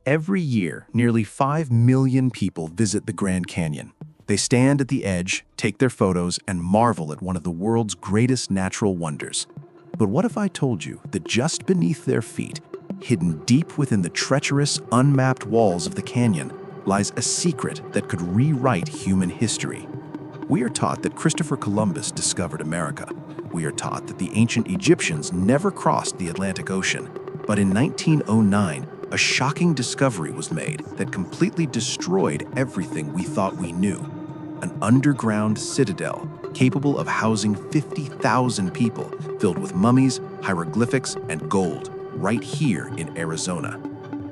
Every year, nearly 5 million people visit the Grand Canyon. They stand at the edge, take their photos, and marvel at one of the world's greatest natural wonders. But what if I told you that just beneath their feet, hidden deep within the treacherous, unmapped walls of the canyon, lies a secret that could rewrite human history? We are taught that Christopher Columbus discovered America. We are taught that the ancient Egyptians never crossed the Atlantic Ocean. But in 1909, a shocking discovery was made that completely destroyed everything we thought we knew. An underground citadel capable of housing 50,000 people, filled with mummies, hieroglyphics, and gold, right here in Arizona.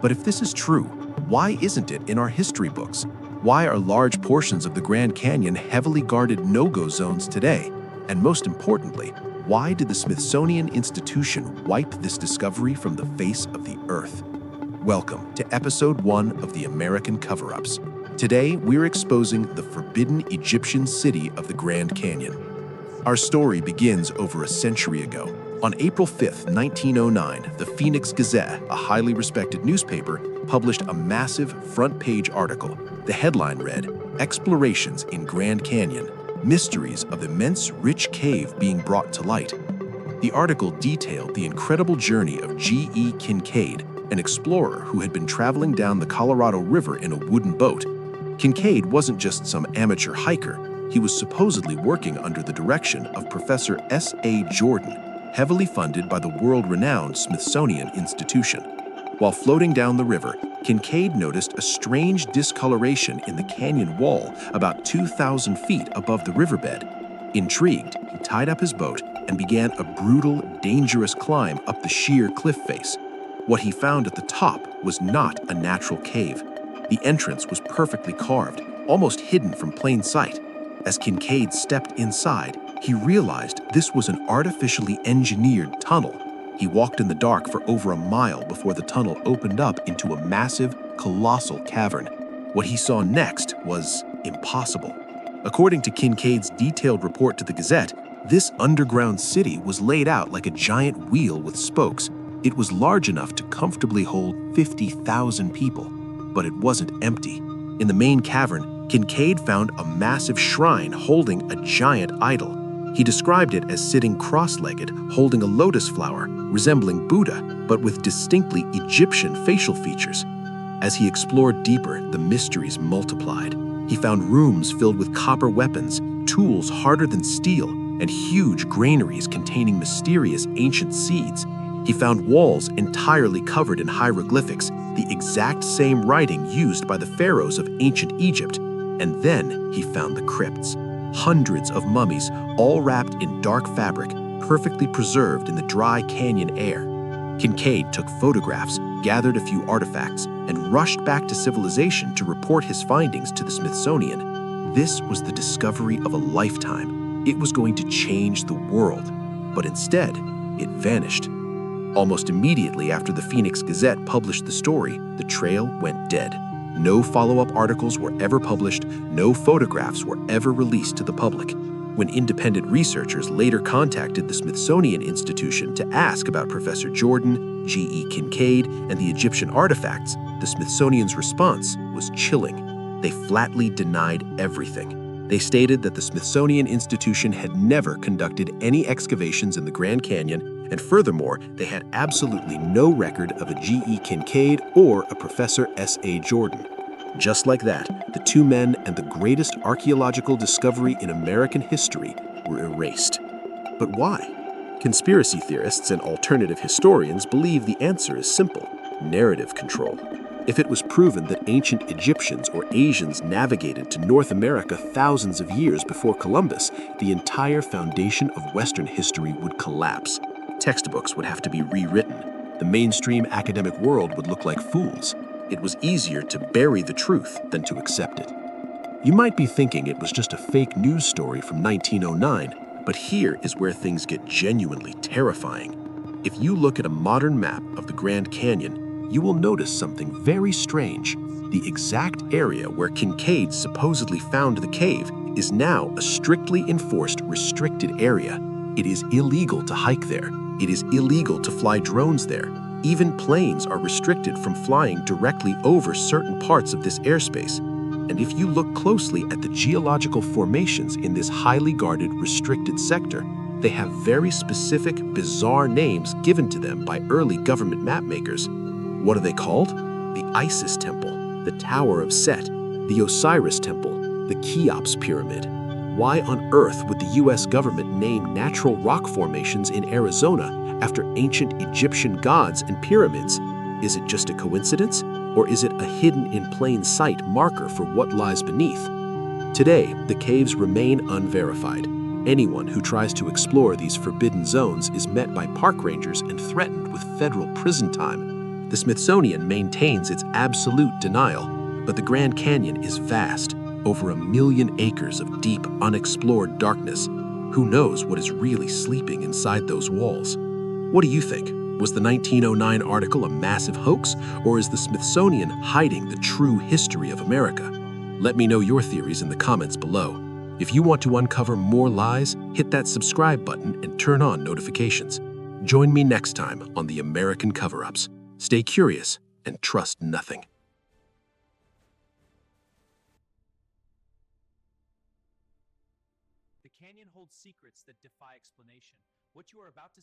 But if this is true, why isn't it in our history books? Why are large portions of the Grand Canyon heavily guarded no-go zones today? And most importantly, why did the Smithsonian Institution wipe this discovery from the face of the earth? Welcome to episode 1 of the American Cover-Ups. Today, we're exposing the forbidden Egyptian city of the Grand Canyon. Our story begins over a century ago. On April 5, 1909, the Phoenix Gazette, a highly respected newspaper, published a massive front-page article. The headline read, "Explorations in Grand Canyon, Mysteries of Immense Rich Cave Being Brought to Light." The article detailed the incredible journey of G.E. Kincaid, an explorer who had been traveling down the Colorado River in a wooden boat. Kincaid wasn't just some amateur hiker. He was supposedly working under the direction of Professor S.A. Jordan, heavily funded by the world-renowned Smithsonian Institution. While floating down the river, Kincaid noticed a strange discoloration in the canyon wall about 2,000 feet above the riverbed. Intrigued, he tied up his boat and began a brutal, dangerous climb up the sheer cliff face. What he found at the top was not a natural cave. The entrance was perfectly carved, almost hidden from plain sight. As Kincaid stepped inside, he realized this was an artificially engineered tunnel. He walked in the dark for over a mile before the tunnel opened up into a massive, colossal cavern. What he saw next was impossible. According to Kincaid's detailed report to the Gazette, this underground city was laid out like a giant wheel with spokes. It was large enough to comfortably hold 50,000 people, but it wasn't empty. In the main cavern, Kincaid found a massive shrine holding a giant idol. He described it as sitting cross-legged, holding a lotus flower, resembling Buddha, but with distinctly Egyptian facial features. As he explored deeper, the mysteries multiplied. He found rooms filled with copper weapons, tools harder than steel, and huge granaries containing mysterious ancient seeds. He found walls entirely covered in hieroglyphics, the exact same writing used by the pharaohs of ancient Egypt. And then he found the crypts. Hundreds of mummies, all wrapped in dark fabric, perfectly preserved in the dry canyon air. Kincaid took photographs, gathered a few artifacts, and rushed back to civilization to report his findings to the Smithsonian. This was the discovery of a lifetime. It was going to change the world. But instead, it vanished. Almost immediately after the Phoenix Gazette published the story, the trail went dead. No follow-up articles were ever published, no photographs were ever released to the public. When independent researchers later contacted the Smithsonian Institution to ask about Professor Jordan, G.E. Kincaid, and the Egyptian artifacts, the Smithsonian's response was chilling. They flatly denied everything. They stated that the Smithsonian Institution had never conducted any excavations in the Grand Canyon, and furthermore, they had absolutely no record of a G.E. Kincaid or a Professor S.A. Jordan. Just like that, the two men and the greatest archaeological discovery in American history were erased. But why? Conspiracy theorists and alternative historians believe the answer is simple: narrative control. If it was proven that ancient Egyptians or Asians navigated to North America thousands of years before Columbus, the entire foundation of Western history would collapse. Textbooks would have to be rewritten. The mainstream academic world would look like fools. It was easier to bury the truth than to accept it. You might be thinking it was just a fake news story from 1909, but here is where things get genuinely terrifying. If you look at a modern map of the Grand Canyon, you will notice something very strange. The exact area where Kincaid supposedly found the cave is now a strictly enforced restricted area. It is illegal to hike there. It is illegal to fly drones there. Even planes are restricted from flying directly over certain parts of this airspace. And if you look closely at the geological formations in this highly guarded, restricted sector, they have very specific, bizarre names given to them by early government mapmakers. What are they called? The Isis Temple, the Tower of Set, the Osiris Temple, the Cheops Pyramid. Why on earth would the US government name natural rock formations in Arizona after ancient Egyptian gods and pyramids? Is it just a coincidence? Or is it a hidden in plain sight marker for what lies beneath? Today, the caves remain unverified. Anyone who tries to explore these forbidden zones is met by park rangers and threatened with federal prison time. The Smithsonian maintains its absolute denial, but the Grand Canyon is vast, over 1 million acres of deep, unexplored darkness. Who knows what is really sleeping inside those walls? What do you think? Was the 1909 article a massive hoax, or is the Smithsonian hiding the true history of America? Let me know your theories in the comments below. If you want to uncover more lies, hit that subscribe button and turn on notifications. Join me next time on the American Cover-Ups. Stay curious and trust nothing. The canyon holds secrets that defy explanation. What you are about to